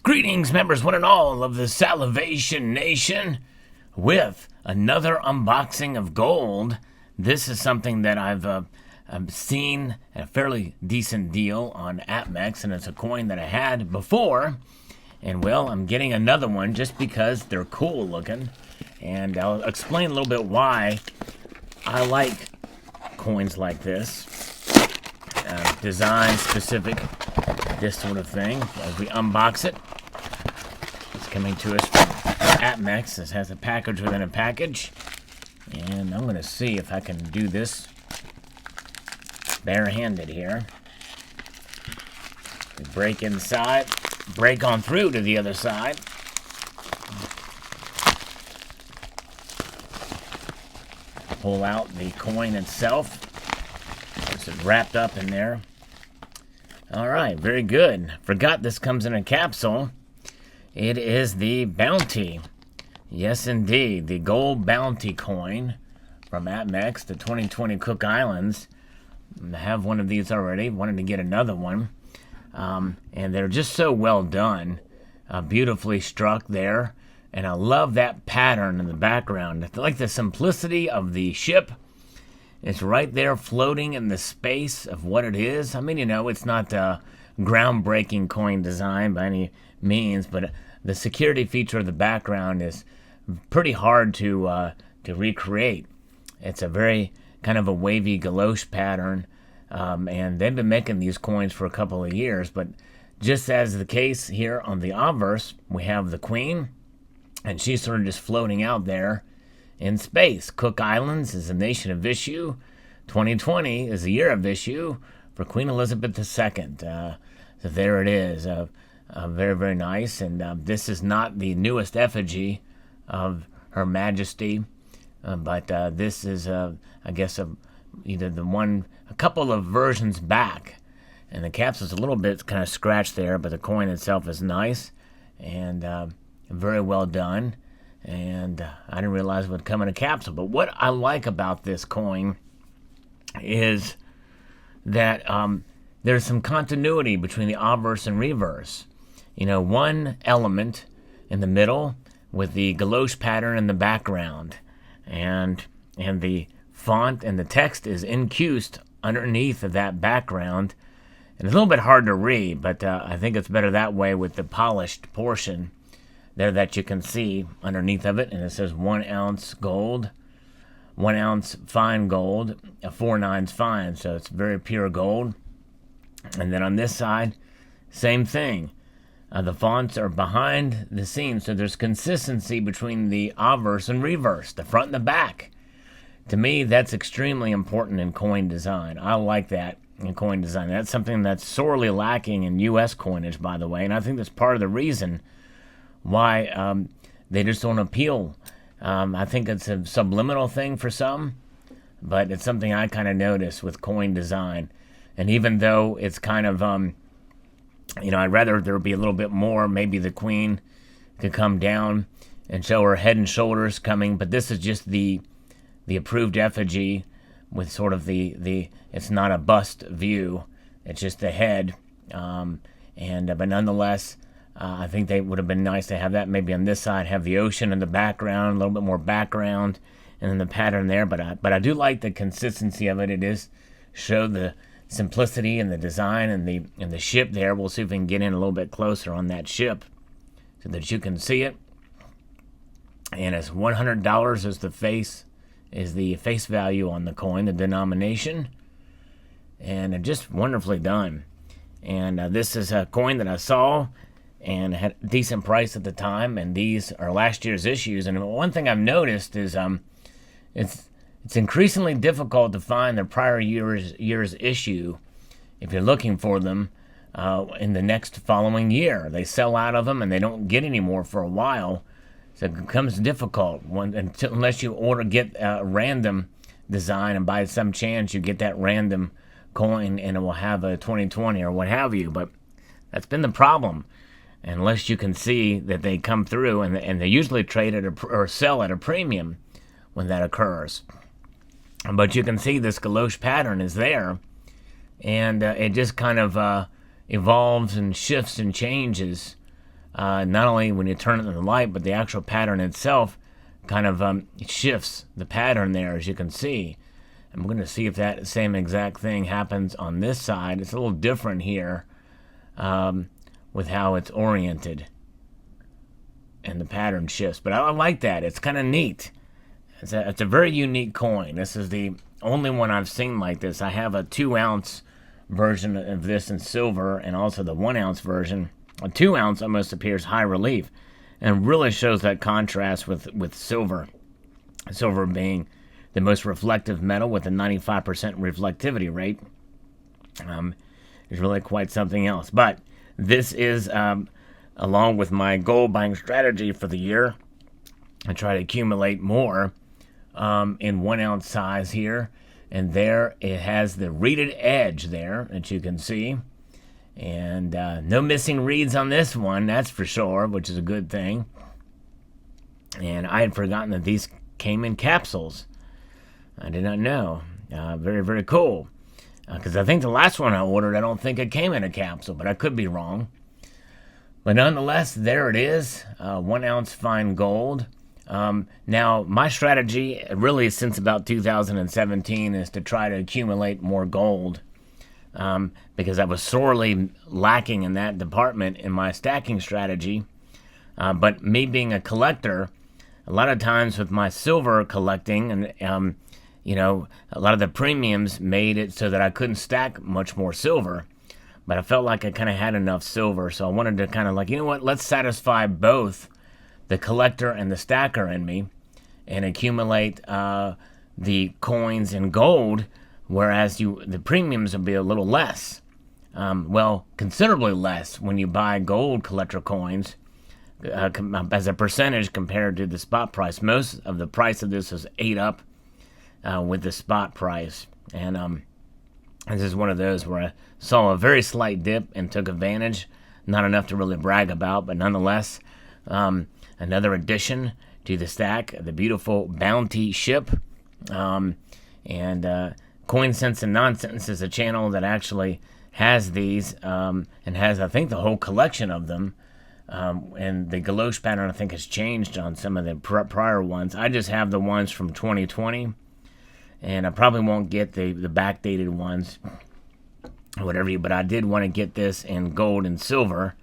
Greetings, members one and all of the Salivation Nation, with another unboxing of gold. This is something that I've seen at a fairly decent deal on AppMex, and it's a coin that I had before. And well, I'm getting another one just because they're cool looking. And I'll explain a little bit why I like coins like this. Design specific, this sort of thing, as we unbox it. Coming to us from AppMex. This has a package within a package, and I'm going to see if I can do this barehanded here. We break inside, break on through to the other side. Pull out the coin itself. It's wrapped up in there. All right, very good. Forgot this comes in a capsule. It is the Bounty. Yes, indeed. The Gold Bounty coin from AppMex, the 2020 Cook Islands. I have one of these already. Wanted to get another one. And they're just so well done. Beautifully struck there. And I love that pattern in the background. I like the simplicity of the ship. It's right there floating in the space of what it is. I mean, you know, it's not a groundbreaking coin design by any means, but the security feature of the background is pretty hard to recreate. It's a very kind of a wavy galoche pattern, and they've been making these coins for a couple of years. But just as the case here on the obverse, we have the Queen, and she's sort of just floating out there in space. Cook Islands is a nation of issue. 2020 is the year of issue for Queen Elizabeth II. So there it is. Very, very nice. And this is not the newest effigy of Her Majesty, but this is, I guess, either a couple of versions back. And the capsule's a little bit kind of scratched there, but the coin itself is nice and very well done. And I didn't realize it would come in a capsule. But what I like about this coin is that there's some continuity between the obverse and reverse. You know, one element in the middle with the galoche pattern in the background, and the font and the text is incused underneath of that background. And it's a little bit hard to read, but I think it's better that way with the polished portion there that you can see underneath of it. And it says 1 ounce gold, 1 ounce fine gold, 4 nines fine, so it's very pure gold. And then on this side, same thing. The fonts are behind the scenes, so there's consistency between the obverse and reverse, the front and the back. To me, that's extremely important in coin design. I like that in coin design. That's something that's sorely lacking in U.S. coinage, by the way, and I think that's part of the reason why they just don't appeal. I think it's a subliminal thing for some, but it's something I kind of notice with coin design. And even though it's kind of you know, I'd rather there be a little bit more. Maybe the Queen could come down and show her head and shoulders coming, but this is just the approved effigy with sort of the it's not a bust view. It's just the head, but nonetheless, I think they would have been nice to have that. Maybe on this side, have the ocean in the background, a little bit more background, and then the pattern there. But I do like the consistency of it. It is show the simplicity and the design and the ship there. We'll see if we can get in a little bit closer on that ship so that you can see it. And it's $100 is the face value on the coin, the denomination, and just wonderfully done. And this is a coin that I saw and had a decent price at the time, and these are last year's issues. And one thing I've noticed is it's increasingly difficult to find the prior year's issue if you're looking for them in the next following year. They sell out of them and they don't get any more for a while, so it becomes difficult unless you get a random design, and by some chance you get that random coin and it will have a 2020 or what have you. But that's been the problem. unless you can see that they come through, and they usually trade at or sell at a premium when that occurs. But you can see this galoche pattern is there, and it just kind of evolves and shifts and changes, not only when you turn it in the light, but the actual pattern itself kind of shifts the pattern there, as you can see. I'm going to see if that same exact thing happens on this side. It's a little different here with how it's oriented, and the pattern shifts. But I like that. It's kind of neat. It's a very unique coin. This is the only one I've seen like this. I have a 2-ounce version of this in silver, and also the 1-ounce version. A 2-ounce almost appears high relief, and really shows that contrast with silver. Silver being the most reflective metal with a 95% reflectivity rate. Is really quite something else. But this is, along with my gold buying strategy for the year, I try to accumulate more in 1-ounce size here. And there it has the reeded edge there that you can see. And no missing reeds on this one, that's for sure, which is a good thing. And I had forgotten that these came in capsules. I did not know. Very, very cool. Because I think the last one I ordered, I don't think it came in a capsule, but I could be wrong. But nonetheless, there it is, 1-ounce fine gold. Now, my strategy, really since about 2017, is to try to accumulate more gold. Because I was sorely lacking in that department in my stacking strategy. But me being a collector, a lot of times with my silver collecting, and a lot of the premiums made it so that I couldn't stack much more silver. But I felt like I kind of had enough silver, so I wanted to kind of like, you know what, let's satisfy both the collector and the stacker in me and accumulate the coins in gold, whereas the premiums will be a little less. Considerably less when you buy gold collector coins as a percentage compared to the spot price. Most of the price of this is ate up with the spot price. And this is one of those where I saw a very slight dip and took advantage. Not enough to really brag about, but nonetheless, another addition to the stack, the beautiful Bounty ship. Coin Sense and Nonsense is a channel that actually has these and has, I think, the whole collection of them. And the galoche pattern, I think, has changed on some of the prior ones. I just have the ones from 2020, and I probably won't get the backdated ones, whatever. But I did want to get this in gold and silver,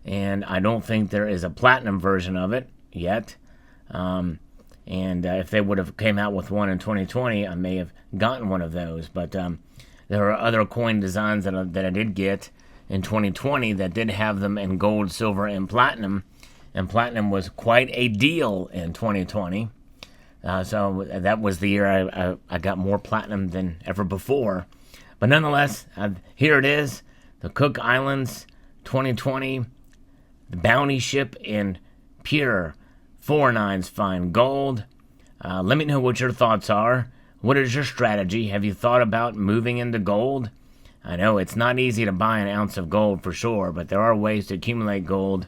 and I don't think there is a platinum version of it yet. If they would have came out with one in 2020, I may have gotten one of those. But there are other coin designs that I did get in 2020 that did have them in gold, silver, and platinum. And platinum was quite a deal in 2020. So that was the year I got more platinum than ever before. But nonetheless, here it is, the Cook Islands 2020, the Bounty ship in pure 4/9 fine gold. Let me know what your thoughts are. What is your strategy? Have you thought about moving into gold? I know it's not easy to buy an ounce of gold for sure, but there are ways to accumulate gold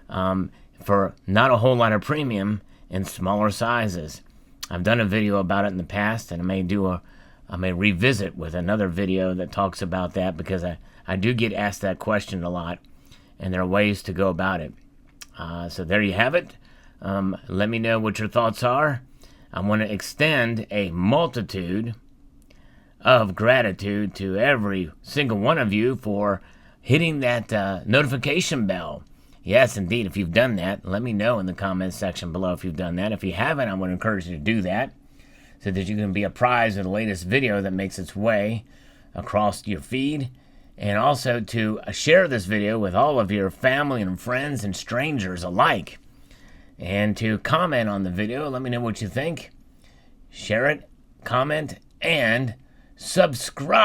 for not a whole lot of premium in smaller sizes. I've done a video about it in the past, and I may revisit with another video that talks about that, because I do get asked that question a lot, and there are ways to go about it. So there you have it. Let me know what your thoughts are. I want to extend a multitude of gratitude to every single one of you for hitting that notification bell. Yes, indeed, if you've done that, let me know in the comments section below if you've done that. If you haven't, I want to encourage you to do that so that you can be apprised of the latest video that makes its way across your feed. And also to share this video with all of your family and friends and strangers alike. And to comment on the video, let me know what you think. Share it, comment, and subscribe.